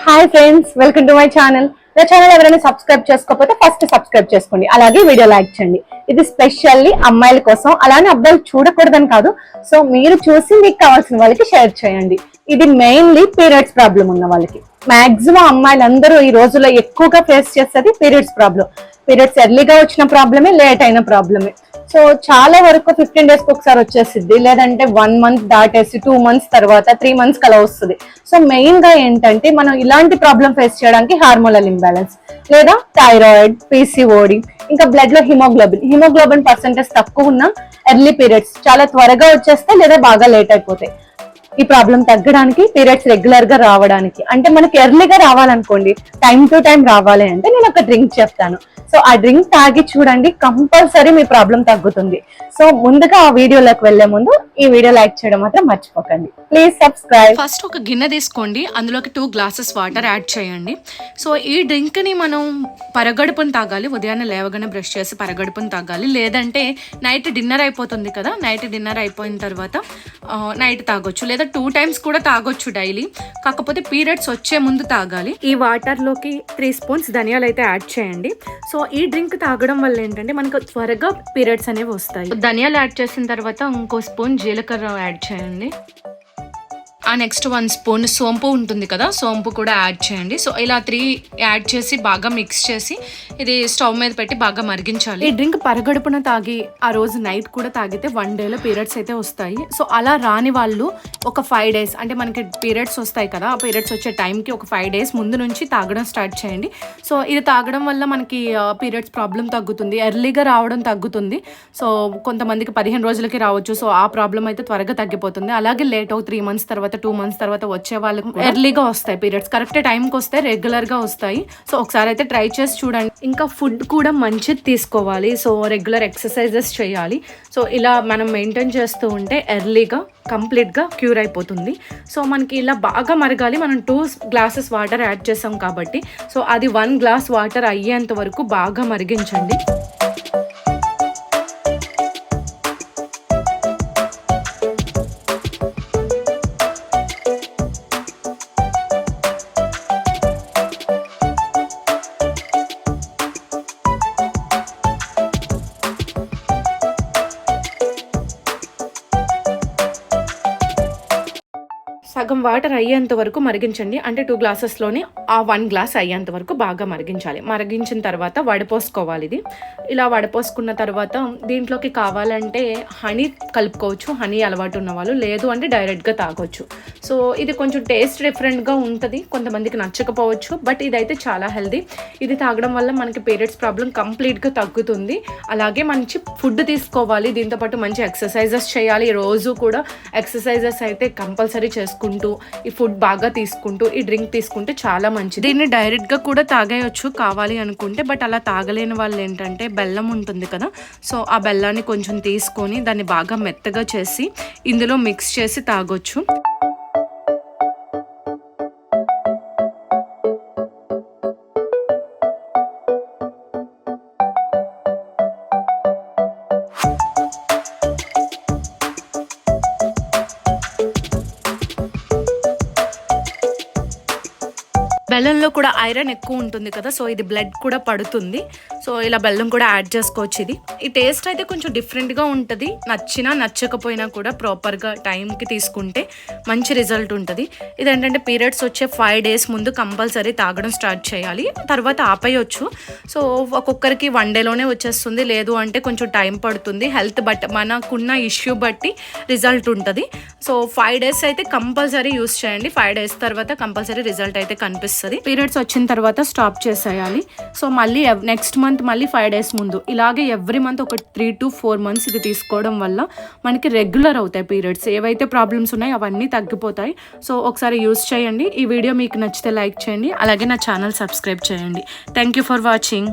Hi friends, welcome to my channel. నా channel ఎవరైనా subscribe చేసుకోకపోతే ఫస్ట్ సబ్స్క్రైబ్ చేసుకోండి, అలాగే వీడియో లైక్ చేయండి. ఇది స్పెషల్లీ అమ్మాయిల కోసం, అలానే అబ్బాయిలు చూడకూడదని కాదు. సో మీరు చూసి మీకు కావాల్సిన వాళ్ళకి షేర్ చేయండి. ఇది మెయిన్లీ పీరియడ్స్ ప్రాబ్లం ఉన్న వాళ్ళకి. మాక్సిమం అమ్మాయిలందరూ ఈ రోజుల్లో ఎక్కువగా ఫేస్ చేసేది పీరియడ్స్ ప్రాబ్లం. పీరియడ్స్ ఎర్లీగా వచ్చిన ప్రాబ్లమే, లేట్ అయిన ప్రాబ్లమే. సో చాలా వరకు 15 days ఒకసారి వచ్చేసిద్ది, లేదంటే 1 month దాటేసి 2 months తర్వాత 3 months అలా వస్తుంది. సో మెయిన్ గా ఏంటంటే మనం ఇలాంటి ప్రాబ్లం ఫేస్ చేయడానికి హార్మోనల్ ఇంబ్యాలెన్స్ లేదా థైరాయిడ్, పీసీఓడి, ఇంకా బ్లడ్ లో హిమోగ్లోబిన్ పర్సెంటేజ్ తక్కువ ఉన్న ఎర్లీ పీరియడ్స్ చాలా త్వరగా వచ్చేస్తాయి లేదా బాగా లేట్ అయిపోతాయి. ఈ ప్రాబ్లం తగ్గడానికి, పీరియడ్స్ రెగ్యులర్ గా రావడానికి, అంటే మనకి ఎర్లీగా రావాలనుకోండి, టైం టు టైం రావాలి అంటే నేను ఒక డ్రింక్ చెప్తాను. సో ఆ డ్రింక్ తాగి చూడండి, కంపల్సరీ మీ ప్రాబ్లం తగ్గుతుంది. సో ముందుగా ఆ వీడియోలోకి వెళ్లే ముందు ఈ వీడియో లైక్ చేయడం మాత్రం మర్చిపోకండి. Please subscribe. ఫస్ట్ ఒక గిన్నె తీసుకోండి, అందులోకి 2 glasses వాటర్ యాడ్ చేయండి. సో ఈ డ్రింక్ ని మనం పరగడుపుని తాగాలి. ఉదయాన్నే లేవగానే బ్రష్ చేసి పరగడుపుని తాగాలి, లేదంటే నైట్ డిన్నర్ అయిపోతుంది కదా, నైట్ డిన్నర్ అయిపోయిన తర్వాత నైట్ తాగొచ్చు, లేదా 2 times కూడా తాగొచ్చు డైలీ. కాకపోతే పీరియడ్స్ వచ్చే ముందు తాగాలి. ఈ వాటర్లోకి 3 spoons ధనియాలు అయితే యాడ్ చేయండి. సో ఈ డ్రింక్ తాగడం వల్ల ఏంటంటే మనకు త్వరగా పీరియడ్స్ అనేవి వస్తాయి. ధనియాలు యాడ్ చేసిన తర్వాత ఇంకో స్పూన్ జీలకర్ర యాడ్ చేయండి. ఆ నెక్స్ట్ 1 spoon సోంపు ఉంటుంది కదా, సోంపు కూడా యాడ్ చేయండి. సో ఇలా 3 యాడ్ చేసి బాగా మిక్స్ చేసి ఇది స్టవ్ మీద పెట్టి బాగా మరిగించాలి. ఈ డ్రింక్ పరగడుపున తాగి ఆ రోజు నైట్ కూడా తాగితే 1 dayలో పీరియడ్స్ అయితే వస్తాయి. సో అలా రాని వాళ్ళు ఒక 5 days, అంటే మనకి పీరియడ్స్ వస్తాయి కదా, ఆ పీరియడ్స్ వచ్చే టైంకి ఒక 5 days ముందు నుంచి తాగడం స్టార్ట్ చేయండి. సో ఇది తాగడం వల్ల మనకి పీరియడ్స్ ప్రాబ్లం తగ్గుతుంది, ఎర్లీగా రావడం తగ్గుతుంది. సో కొంతమందికి 15 రోజులకి రావచ్చు. సో ఆ ప్రాబ్లం అయితే త్వరగా తగ్గిపోతుంది. అలాగే లేట్ 3 months తర్వాత 2 months తర్వాత వచ్చే వాళ్ళకి ఎర్లీగా వస్తాయి పీరియడ్స్, కరెక్ట్ టైంకి వస్తాయి, రెగ్యులర్ గా వస్తాయి. సో ఒకసారి అయితే ట్రై చేసి చూడండి. ఇంకా ఫుడ్ కూడా మంచిది తీసుకోవాలి. సో రెగ్యులర్ ఎక్సర్సైజెస్ చేయాలి. సో ఇలా మనం మెయింటైన్ చేస్తూ ఉంటే ఎర్లీగా కంప్లీట్గా క్యూర్ అయిపోతుంది. సో మనకి ఇలా బాగా మరగాలి. మనం 2 glasses వాటర్ యాడ్ చేసాం కాబట్టి, సో అది 1 glass వాటర్ అయ్యేంత వరకు బాగా మరిగించండి. సగం వాటర్ అయ్యేంత వరకు మరిగించండి. అంటే 2 glasses-లోని ఆ 1 glass అయ్యేంత వరకు బాగా మరిగించాలి. మరిగించిన తర్వాత వడపోసుకోవాలి. ఇది ఇలా వడపోసుకున్న తర్వాత దీంట్లోకి కావాలంటే హనీ కలుపుకోవచ్చు, హనీ అలవాటు ఉన్న వాళ్ళు, లేదు అంటే డైరెక్ట్గా తాగొచ్చు. సో ఇది కొంచెం టేస్ట్ డిఫరెంట్గా ఉంటుంది, కొంతమందికి నచ్చకపోవచ్చు, బట్ ఇదైతే చాలా హెల్దీ. ఇది తాగడం వల్ల మనకి పీరియడ్స్ ప్రాబ్లం కంప్లీట్గా తగ్గుతుంది. అలాగే మంచి ఫుడ్ తీసుకోవాలి, దీంతోపాటు మంచి ఎక్సర్సైజెస్ చేయాలి. రోజు కూడా ఎక్సర్సైజెస్ అయితే కంపల్సరీ చేసుకుంటూ, ఈ ఫుడ్ బాగా తీసుకుంటూ, ఈ డ్రింక్ తీసుకుంటే చాలా మంచిది. దీన్ని డైరెక్ట్ గా కూడా తాగేయచ్చు కావాలి అనుకుంటే, బట్ అలా తాగలేని వాళ్ళు ఏంటంటే బెల్లం ఉంటుంది కదా, సో ఆ బెల్లాన్ని కొంచెం తీసుకొని దాన్ని బాగా మెత్తగా చేసి ఇందులో మిక్స్ చేసి తాగొచ్చు. బెల్లంలో కూడా ఐరన్ ఎక్కువ ఉంటుంది కదా, సో ఇది బ్లడ్ కూడా పడుతుంది. సో ఇలా బెల్లం కూడా యాడ్ చేసుకోవచ్చు. ఈ టేస్ట్ అయితే కొంచెం డిఫరెంట్గా ఉంటుంది. నచ్చినా నచ్చకపోయినా కూడా ప్రాపర్గా టైంకి తీసుకుంటే మంచి రిజల్ట్ ఉంటుంది. ఇదేంటంటే పీరియడ్స్ వచ్చే 5 days ముందు కంపల్సరీ తాగడం స్టార్ట్ చేయాలి, తర్వాత ఆపేయచ్చు. సో ఒక్కొక్కరికి 1 dayలోనే వచ్చేస్తుంది, లేదు అంటే కొంచెం టైం పడుతుంది. హెల్త్ బట్ మనకున్న ఇష్యూ బట్టి రిజల్ట్ ఉంటుంది. సో 5 days అయితే కంపల్సరీ యూస్ చేయండి. 5 days తర్వాత కంపల్సరీ రిజల్ట్ అయితే కనిపిస్తుంది. పీరియడ్స్ వచ్చిన తర్వాత స్టాప్ చేసేయాలి. సో మళ్ళీ నెక్స్ట్ మంత్ మళ్ళీ 5 days ముందు, ఇలాగే ఎవ్రీ మంత్ ఒక 3 to 4 months ఇది తీసుకోవడం వల్ల మనకి రెగ్యులర్ అవుతాయి పీరియడ్స్. ఏవైతే ప్రాబ్లమ్స్ ఉన్నాయో అవన్నీ తగ్గిపోతాయి. సో ఒకసారి యూస్ చేయండి. ఈ వీడియో మీకు నచ్చితే లైక్ చేయండి, అలాగే నా ఛానల్ సబ్స్క్రైబ్ చేయండి. Thank you for watching.